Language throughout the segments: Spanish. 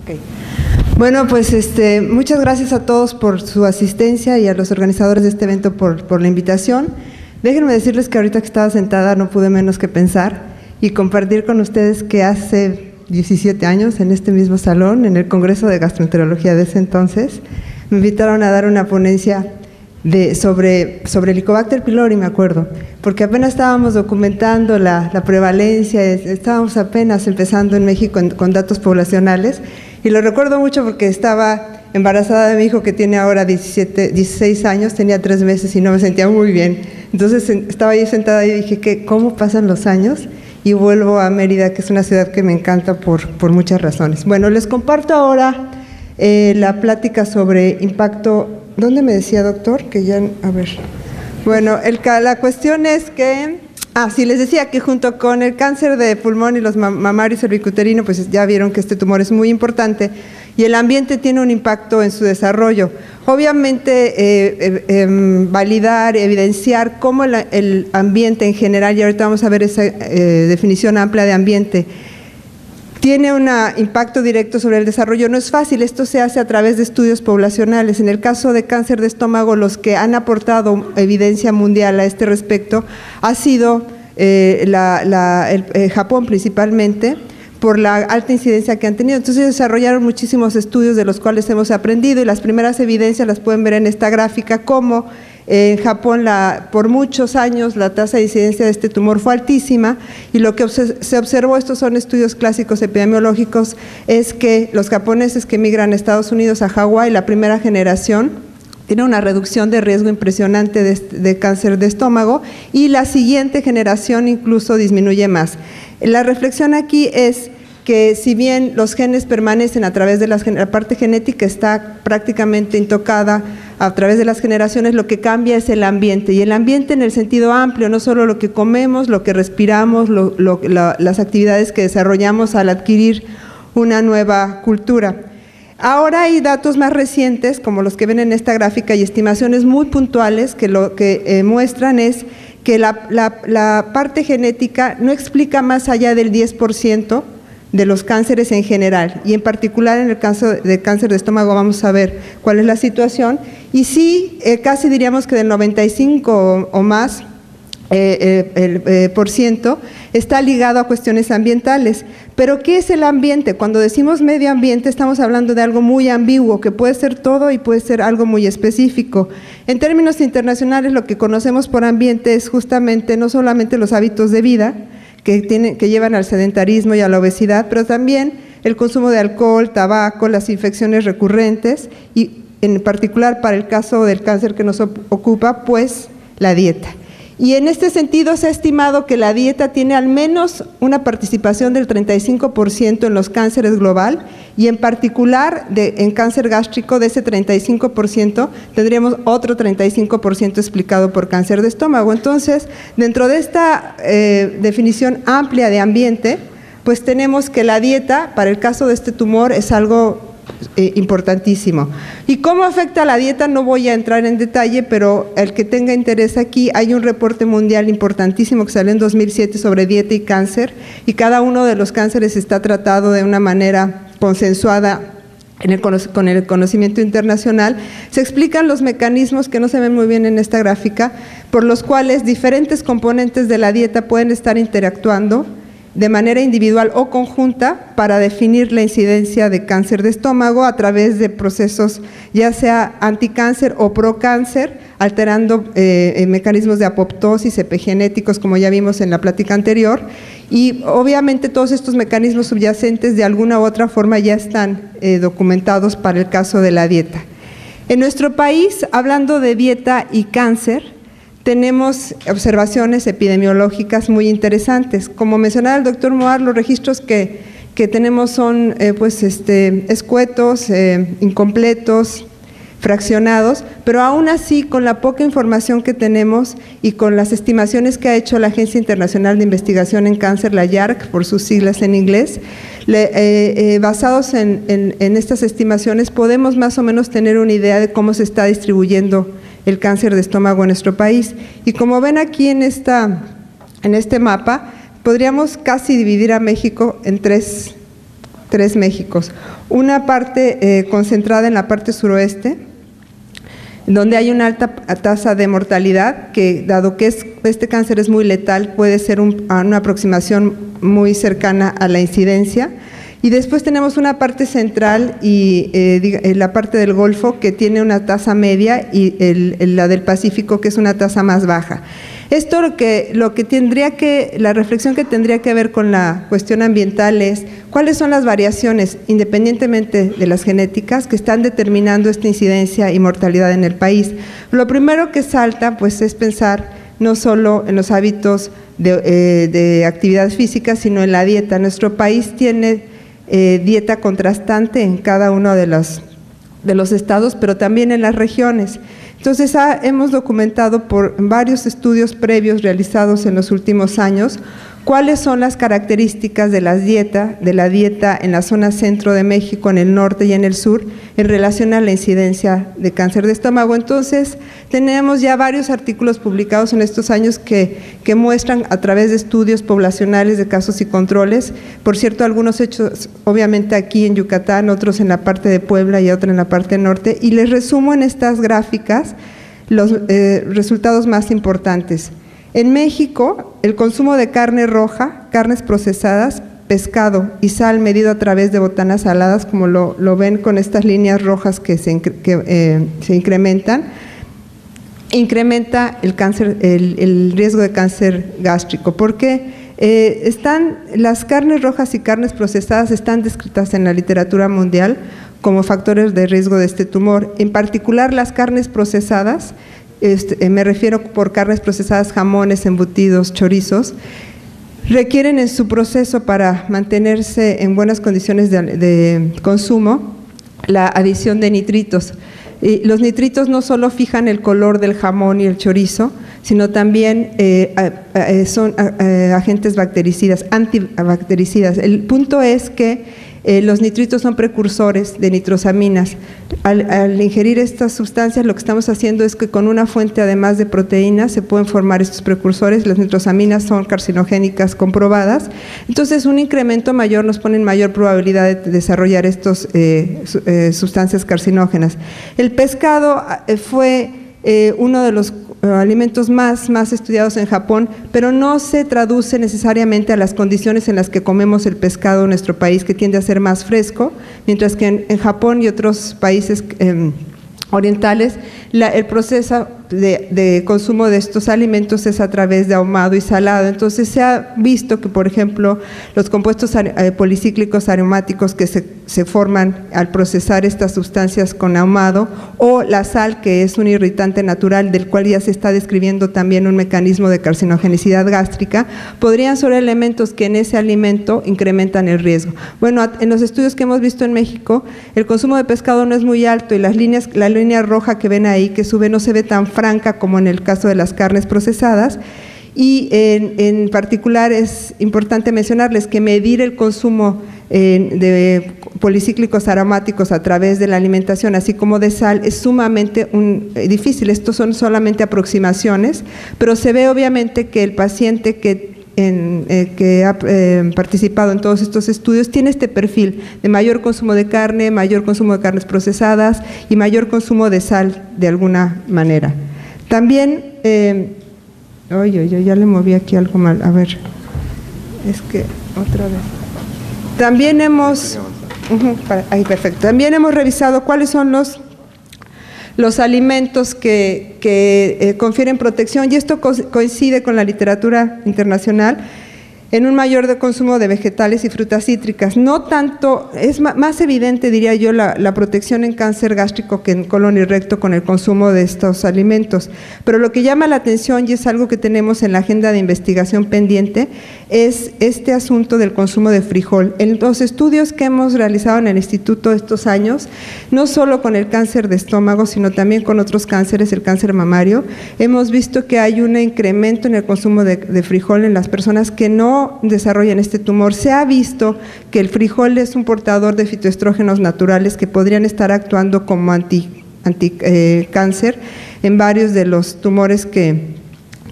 Okay. Bueno, pues muchas gracias a todos por su asistencia y a los organizadores de este evento por la invitación. Déjenme decirles que ahorita que estaba sentada no pude menos que pensar y compartir con ustedes que hace 17 años en este mismo salón, en el Congreso de Gastroenterología de ese entonces, me invitaron a dar una ponencia sobre Helicobacter pylori, me acuerdo, porque apenas estábamos documentando la prevalencia, estábamos apenas empezando en México con datos poblacionales, y lo recuerdo mucho porque estaba embarazada de mi hijo que tiene ahora 16 años, tenía 3 meses y no me sentía muy bien. Entonces estaba ahí sentada y dije, ¿cómo pasan los años? Y vuelvo a Mérida, que es una ciudad que me encanta por muchas razones. Bueno, les comparto ahora la plática sobre impacto. ¿Dónde me decía, doctor? Que ya, a ver. Bueno, la cuestión es que, sí, les decía que junto con el cáncer de pulmón y los mamario y cervicuterino, pues ya vieron que este tumor es muy importante y el ambiente tiene un impacto en su desarrollo. Obviamente, validar, evidenciar cómo el ambiente en general, y ahorita vamos a ver esa definición amplia de ambiente, tiene un impacto directo sobre el desarrollo. No es fácil, esto se hace a través de estudios poblacionales. En el caso de cáncer de estómago, los que han aportado evidencia mundial a este respecto ha sido Japón principalmente, por la alta incidencia que han tenido. Entonces desarrollaron muchísimos estudios de los cuales hemos aprendido y las primeras evidencias las pueden ver en esta gráfica, como en Japón por muchos años la tasa de incidencia de este tumor fue altísima y lo que se observó, estos son estudios clásicos epidemiológicos, es que los japoneses que migran a Estados Unidos, a Hawái, la primera generación, tiene una reducción de riesgo impresionante de cáncer de estómago y la siguiente generación incluso disminuye más. La reflexión aquí es que si bien los genes permanecen a través de la parte genética, está prácticamente intocada a través de las generaciones, lo que cambia es el ambiente, y el ambiente en el sentido amplio, no solo lo que comemos, lo que respiramos, las actividades que desarrollamos al adquirir una nueva cultura. Ahora hay datos más recientes, como los que ven en esta gráfica, y estimaciones muy puntuales que lo que muestran es que la parte genética no explica más allá del 10% de los cánceres en general, y en particular en el caso de cáncer de estómago vamos a ver cuál es la situación, y sí, casi diríamos que del 95 o más por ciento está ligado a cuestiones ambientales. Pero ¿qué es el ambiente? Cuando decimos medio ambiente estamos hablando de algo muy ambiguo, que puede ser todo y puede ser algo muy específico. En términos internacionales, lo que conocemos por ambiente es justamente no solamente los hábitos de vida que llevan al sedentarismo y a la obesidad, pero también el consumo de alcohol, tabaco, las infecciones recurrentes y en particular para el caso del cáncer que nos ocupa, pues la dieta. Y en este sentido se ha estimado que la dieta tiene al menos una participación del 35% en los cánceres global, y en particular en cáncer gástrico de ese 35% tendríamos otro 35% explicado por cáncer de estómago. Entonces, dentro de esta definición amplia de ambiente, pues tenemos que la dieta para el caso de este tumor es algo importantísimo. ¿Y cómo afecta la dieta? No voy a entrar en detalle, pero el que tenga interés aquí, hay un reporte mundial importantísimo que salió en 2007 sobre dieta y cáncer, y cada uno de los cánceres está tratado de una manera consensuada con el conocimiento internacional. Se explican los mecanismos que no se ven muy bien en esta gráfica, por los cuales diferentes componentes de la dieta pueden estar interactuando de manera individual o conjunta para definir la incidencia de cáncer de estómago a través de procesos ya sea anticáncer o procáncer, alterando mecanismos de apoptosis, epigenéticos, como ya vimos en la plática anterior, y obviamente todos estos mecanismos subyacentes de alguna u otra forma ya están documentados para el caso de la dieta. En nuestro país, hablando de dieta y cáncer, tenemos observaciones epidemiológicas muy interesantes. Como mencionaba el doctor Moar, los registros que tenemos son escuetos, incompletos, fraccionados, pero aún así, con la poca información que tenemos y con las estimaciones que ha hecho la Agencia Internacional de Investigación en Cáncer, la IARC, por sus siglas en inglés, basados en estas estimaciones, podemos más o menos tener una idea de cómo se está distribuyendo el cáncer de estómago en nuestro país. Y como ven aquí en este mapa, podríamos casi dividir a México en tres tres Méxicos. Una parte concentrada en la parte suroeste, donde hay una alta tasa de mortalidad, que dado que este cáncer es muy letal, puede ser una aproximación muy cercana a la incidencia. Y después tenemos una parte central y la parte del Golfo, que tiene una tasa media, y la del Pacífico, que es una tasa más baja. Esto la reflexión que tendría que ver con la cuestión ambiental es cuáles son las variaciones, independientemente de las genéticas, que están determinando esta incidencia y mortalidad en el país. Lo primero que salta, pues, es pensar no solo en los hábitos de actividad física, sino en la dieta. Nuestro país tiene dieta contrastante en cada uno de los estados, pero también en las regiones. Entonces, hemos documentado por varios estudios previos realizados en los últimos años cuáles son las características de la dieta en la zona centro de México, en el norte y en el sur, en relación a la incidencia de cáncer de estómago. Entonces, tenemos ya varios artículos publicados en estos años que muestran a través de estudios poblacionales de casos y controles, por cierto, algunos hechos obviamente aquí en Yucatán, otros en la parte de Puebla y otros en la parte norte, y les resumo en estas gráficas los resultados más importantes. En México, el consumo de carne roja, carnes procesadas, pescado y sal medido a través de botanas saladas, como lo ven con estas líneas rojas que se incrementan, incrementa el riesgo de cáncer gástrico. ¿Por qué? Las carnes rojas y carnes procesadas están descritas en la literatura mundial como factores de riesgo de este tumor. En particular, las carnes procesadas, me refiero por carnes procesadas, jamones, embutidos, chorizos, requieren en su proceso para mantenerse en buenas condiciones de consumo la adición de nitritos. Y los nitritos no solo fijan el color del jamón y el chorizo, sino también son agentes bactericidas, antibactericidas. El punto es que los nitritos son precursores de nitrosaminas. Al ingerir estas sustancias, lo que estamos haciendo es que con una fuente, además de proteínas, se pueden formar estos precursores. Las nitrosaminas son carcinogénicas comprobadas. Entonces, un incremento mayor nos pone en mayor probabilidad de desarrollar estas sustancias carcinógenas. El pescado fue uno de los alimentos más estudiados en Japón, pero no se traduce necesariamente a las condiciones en las que comemos el pescado en nuestro país, que tiende a ser más fresco, mientras que en Japón y otros países orientales, el proceso de consumo de estos alimentos es a través de ahumado y salado. Entonces, se ha visto que, por ejemplo, los compuestos policíclicos aromáticos que se forman al procesar estas sustancias con ahumado, o la sal, que es un irritante natural del cual ya se está describiendo también un mecanismo de carcinogenicidad gástrica, podrían ser elementos que en ese alimento incrementan el riesgo. Bueno, en los estudios que hemos visto en México, el consumo de pescado no es muy alto, y la línea roja que ven ahí que sube no se ve tan franca como en el caso de las carnes procesadas. Y en particular es importante mencionarles que medir el consumo de policíclicos aromáticos a través de la alimentación, así como de sal, es sumamente difícil. Estos son solamente aproximaciones, pero se ve obviamente que el paciente que ha participado en todos estos estudios tiene este perfil de mayor consumo de carne, mayor consumo de carnes procesadas y mayor consumo de sal de alguna manera. También, ya le moví aquí algo mal, a ver, es que otra vez. También hemos, ahí perfecto, también hemos revisado cuáles son los alimentos que confieren protección, y esto coincide con la literatura internacional en un mayor consumo de vegetales y frutas cítricas. No tanto, es más evidente, diría yo, la protección en cáncer gástrico que en colon y recto con el consumo de estos alimentos. Pero lo que llama la atención, y es algo que tenemos en la agenda de investigación pendiente, es este asunto del consumo de frijol. En los estudios que hemos realizado en el instituto estos años, no solo con el cáncer de estómago, sino también con otros cánceres, el cáncer mamario, hemos visto que hay un incremento en el consumo de frijol en las personas que no desarrollan este tumor. Se ha visto que el frijol es un portador de fitoestrógenos naturales que podrían estar actuando como anticáncer en varios de los tumores que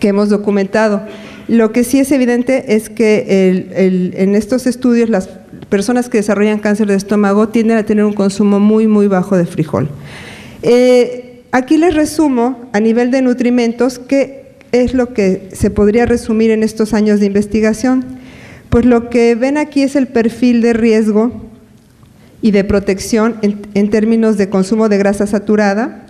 hemos documentado. Lo que sí es evidente es que en estos estudios las personas que desarrollan cáncer de estómago tienden a tener un consumo muy, muy bajo de frijol. Aquí les resumo a nivel de nutrimentos qué es lo que se podría resumir en estos años de investigación. Pues lo que ven aquí es el perfil de riesgo y de protección en términos de consumo de grasa saturada,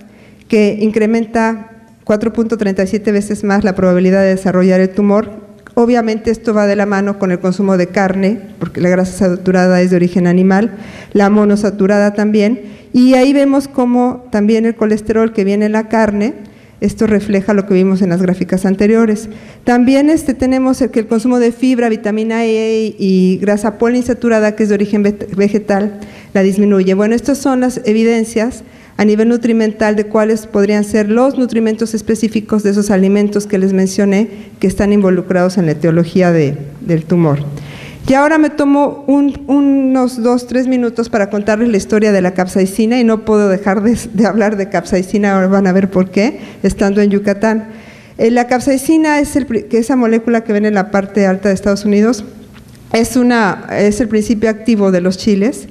que incrementa 4.37 veces más la probabilidad de desarrollar el tumor. Obviamente esto va de la mano con el consumo de carne, porque la grasa saturada es de origen animal, la monosaturada también, y ahí vemos cómo también el colesterol que viene en la carne, esto refleja lo que vimos en las gráficas anteriores. También tenemos que el consumo de fibra, vitamina E y grasa poliinsaturada, que es de origen vegetal, la disminuye. Bueno, estas son las evidencias a nivel nutrimental de cuáles podrían ser los nutrimentos específicos de esos alimentos que les mencioné que están involucrados en la etiología del tumor. Y ahora me tomo unos 2-3 minutos para contarles la historia de la capsaicina, y no puedo dejar de hablar de capsaicina, ahora van a ver por qué, estando en Yucatán. La capsaicina es esa molécula que ven en la parte alta de Estados Unidos, es el principio activo de los chiles,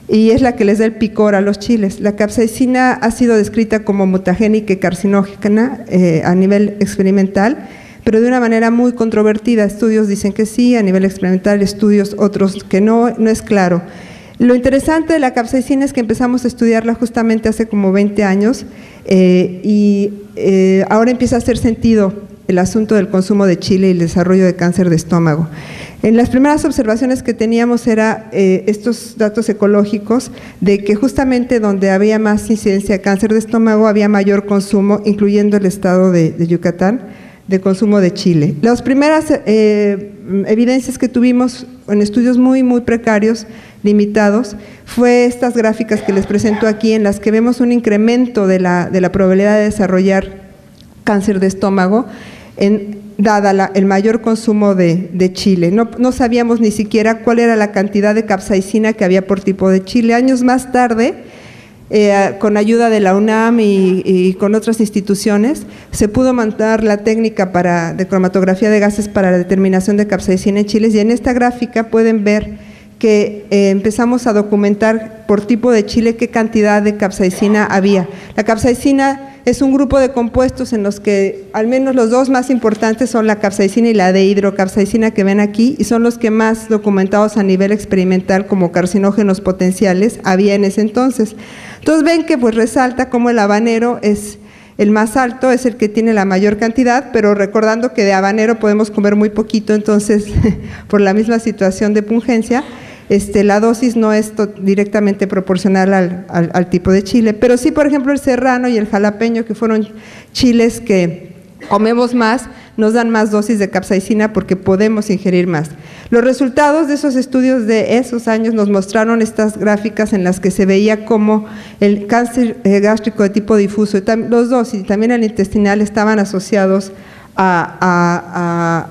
y es la que les da el picor a los chiles. La capsaicina ha sido descrita como mutagénica y carcinógena a nivel experimental, pero de una manera muy controvertida. Estudios dicen que sí, a nivel experimental, estudios otros que no es claro. Lo interesante de la capsaicina es que empezamos a estudiarla justamente hace como 20 años y ahora empieza a hacer sentido el asunto del consumo de chile y el desarrollo de cáncer de estómago. En las primeras observaciones que teníamos era estos datos ecológicos de que justamente donde había más incidencia de cáncer de estómago había mayor consumo, incluyendo el estado de Yucatán, de consumo de chile. Las primeras evidencias que tuvimos en estudios muy, muy precarios, limitados, fue estas gráficas que les presento aquí, en las que vemos un incremento de la probabilidad de desarrollar cáncer de estómago dada el mayor consumo de chile. No sabíamos ni siquiera cuál era la cantidad de capsaicina que había por tipo de chile. Años más tarde, con ayuda de la UNAM y con otras instituciones, se pudo montar la técnica de cromatografía de gases para la determinación de capsaicina en chiles, y en esta gráfica pueden ver que empezamos a documentar por tipo de chile qué cantidad de capsaicina había. La capsaicina es un grupo de compuestos en los que al menos los dos más importantes son la capsaicina y la dehidrocapsaicina que ven aquí, y son los que más documentados a nivel experimental como carcinógenos potenciales había en ese entonces. Entonces ven que pues resalta cómo el habanero es el más alto, es el que tiene la mayor cantidad, pero recordando que de habanero podemos comer muy poquito, entonces por la misma situación de pungencia, la dosis no es directamente proporcional al tipo de chile, pero sí, por ejemplo, el serrano y el jalapeño, que fueron chiles que comemos más, nos dan más dosis de capsaicina porque podemos ingerir más. Los resultados de esos estudios de esos años nos mostraron estas gráficas en las que se veía cómo el cáncer gástrico de tipo difuso, los dos y también el intestinal, estaban asociados a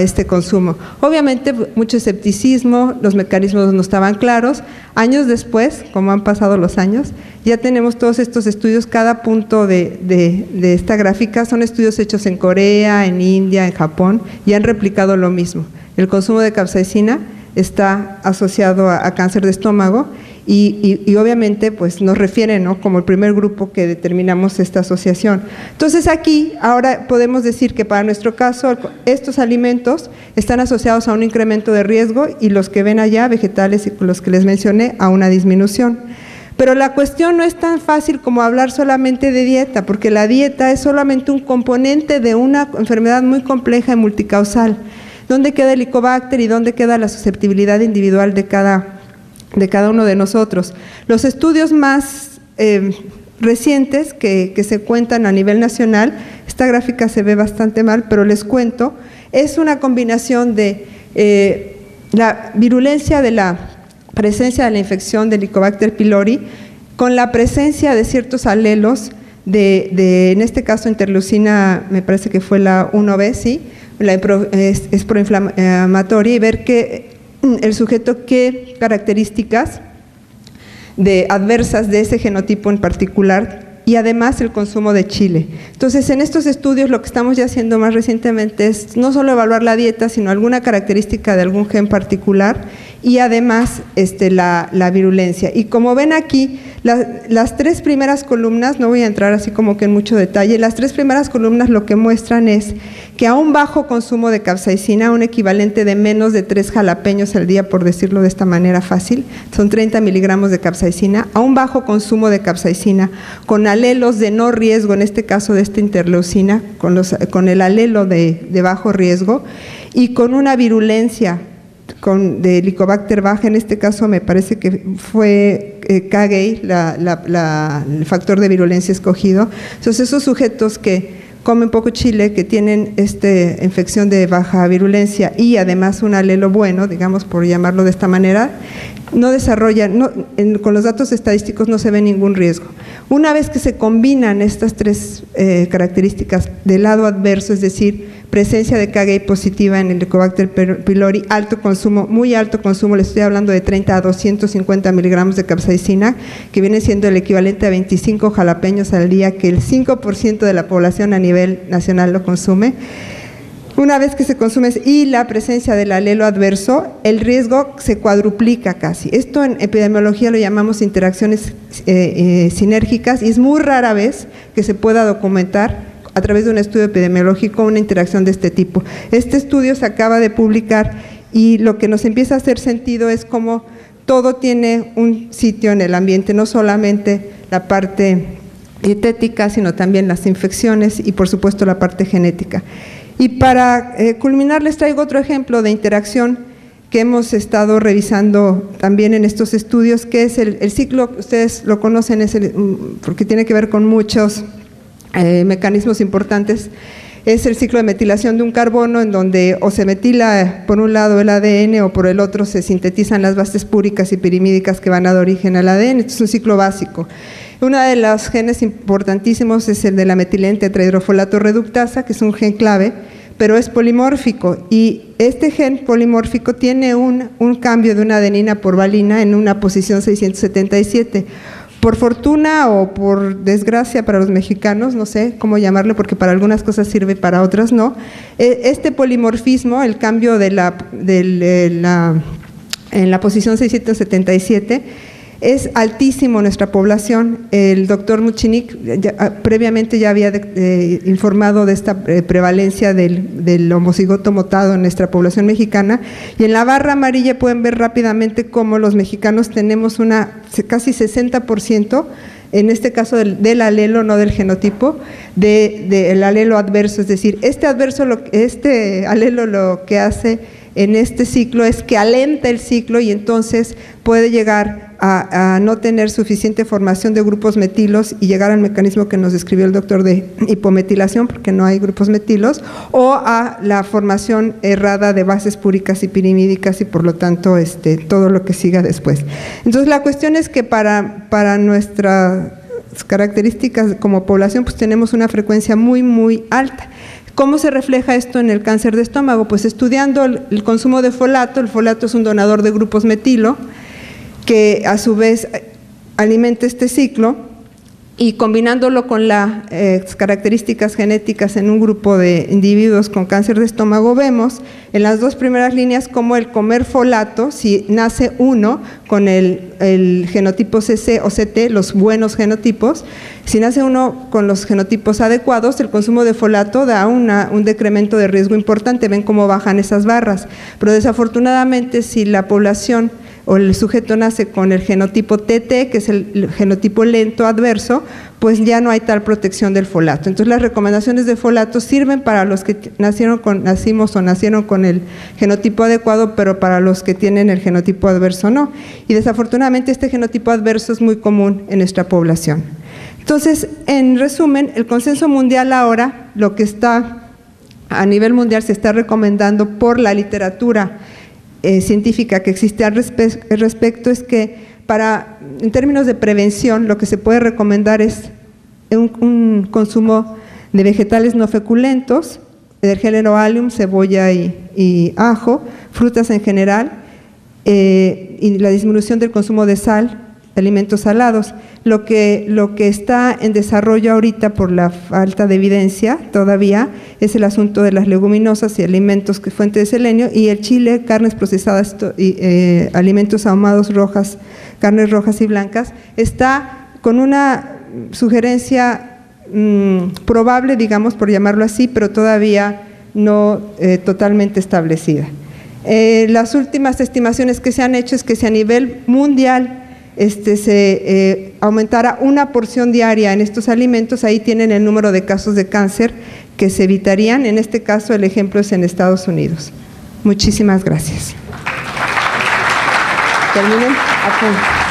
este consumo. Obviamente mucho escepticismo, los mecanismos no estaban claros. Años después, como han pasado los años, ya tenemos todos estos estudios. Cada punto de esta gráfica son estudios hechos en Corea, en India, en Japón, y han replicado lo mismo. El consumo de capsaicina está asociado a cáncer de estómago y obviamente pues nos refiere, ¿no?, como el primer grupo que determinamos esta asociación. Entonces aquí ahora podemos decir que para nuestro caso estos alimentos están asociados a un incremento de riesgo, y los que ven allá, vegetales y los que les mencioné, a una disminución. Pero la cuestión no es tan fácil como hablar solamente de dieta, porque la dieta es solamente un componente de una enfermedad muy compleja y multicausal. ¿Dónde queda el Helicobacter y dónde queda la susceptibilidad individual de cada uno de nosotros? Los estudios más recientes que se cuentan a nivel nacional, esta gráfica se ve bastante mal, pero les cuento, es una combinación de la virulencia de la presencia de la infección del Helicobacter pylori con la presencia de ciertos alelos en este caso interleucina, me parece que fue la 1B, sí, es proinflamatoria, y ver que el sujeto qué características adversas de ese genotipo en particular y además el consumo de chile. Entonces, en estos estudios lo que estamos ya haciendo más recientemente es no solo evaluar la dieta, sino alguna característica de algún gen particular y además la virulencia. Y como ven aquí, las tres primeras columnas, no voy a entrar así como que en mucho detalle, las tres primeras columnas lo que muestran es que a un bajo consumo de capsaicina, un equivalente de menos de 3 jalapeños al día, por decirlo de esta manera fácil, son 30 miligramos de capsaicina, a un bajo consumo de capsaicina, con alelos de no riesgo, en este caso de esta interleucina, con el alelo de bajo riesgo, y con una virulencia de Helicobacter baja, en este caso me parece que fue Kagei el factor de virulencia escogido. Entonces, esos sujetos que comen poco chile, que tienen infección de baja virulencia y además un alelo bueno, digamos por llamarlo de esta manera, no desarrollan, con los datos estadísticos no se ve ningún riesgo. Una vez que se combinan estas tres características del lado adverso, es decir, presencia de Kagei positiva en el Helicobacter pylori, alto consumo, muy alto consumo, le estoy hablando de 30 a 250 miligramos de capsaicina, que viene siendo el equivalente a 25 jalapeños al día, que el 5% de la población a nivel nacional lo consume. Una vez que se consume y la presencia del alelo adverso, el riesgo se cuadruplica casi. Esto en epidemiología lo llamamos interacciones sinérgicas y es muy rara vez que se pueda documentar a través de un estudio epidemiológico una interacción de este tipo. Este estudio se acaba de publicar y lo que nos empieza a hacer sentido es cómo todo tiene un sitio en el ambiente, no solamente la parte dietética, sino también las infecciones y por supuesto la parte genética. Y para culminar les traigo otro ejemplo de interacción que hemos estado revisando también en estos estudios, que es el ciclo, ustedes lo conocen, porque tiene que ver con muchos mecanismos importantes. Es el ciclo de metilación de un carbono, en donde o se metila por un lado el ADN o por el otro se sintetizan las bases púricas y pirimídicas que van a dar origen al ADN. Esto es un ciclo básico. Uno de los genes importantísimos es el de la metilén tetrahidrofolato reductasa, que es un gen clave, pero es polimórfico, y este gen polimórfico tiene un cambio de una adenina por valina en una posición 677. Por fortuna o por desgracia para los mexicanos, no sé cómo llamarlo, porque para algunas cosas sirve y para otras no, este polimorfismo, el cambio en la posición 677, es altísimo en nuestra población. El doctor Muchinik previamente ya había informado de esta prevalencia del homocigoto mutado en nuestra población mexicana, y en la barra amarilla pueden ver rápidamente cómo los mexicanos tenemos casi 60%, en este caso del alelo, no del genotipo, del alelo adverso. Es decir, este alelo lo que hace en este ciclo es que alenta el ciclo y entonces puede llegar a no tener suficiente formación de grupos metilos y llegar al mecanismo que nos describió el doctor de hipometilación, porque no hay grupos metilos, o a la formación errada de bases púricas y pirimídicas y por lo tanto todo lo que siga después. Entonces la cuestión es que para nuestras características como población pues tenemos una frecuencia muy muy alta. ¿Cómo se refleja esto en el cáncer de estómago? Pues estudiando el consumo de folato. El folato es un donador de grupos metilo que a su vez alimenta este ciclo, y combinándolo con las características genéticas en un grupo de individuos con cáncer de estómago, vemos en las dos primeras líneas cómo el comer folato, si nace uno con el genotipo CC o CT, los buenos genotipos, si nace uno con los genotipos adecuados, el consumo de folato da un decremento de riesgo importante. Ven cómo bajan esas barras, pero desafortunadamente si la población o el sujeto nace con el genotipo TT, que es el genotipo lento adverso, pues ya no hay tal protección del folato. Entonces las recomendaciones de folato sirven para los que nacieron con el genotipo adecuado, pero para los que tienen el genotipo adverso no. Y desafortunadamente este genotipo adverso es muy común en nuestra población. Entonces, en resumen, el consenso mundial ahora, lo que está a nivel mundial se está recomendando por la literatura científica que existe al respecto, es que en términos de prevención lo que se puede recomendar es un consumo de vegetales no feculentos, del género Allium, cebolla y ajo, frutas en general, y la disminución del consumo de sal, alimentos salados. Lo que está en desarrollo ahorita por la falta de evidencia todavía es el asunto de las leguminosas y alimentos que fuente de selenio, y el chile, carnes procesadas y alimentos ahumados rojas, carnes rojas y blancas, está con una sugerencia probable, digamos, por llamarlo así, pero todavía no totalmente establecida. Las últimas estimaciones que se han hecho es que si a nivel mundial se aumentara una porción diaria en estos alimentos, ahí tienen el número de casos de cáncer que se evitarían. En este caso el ejemplo es en Estados Unidos. Muchísimas gracias. Terminen.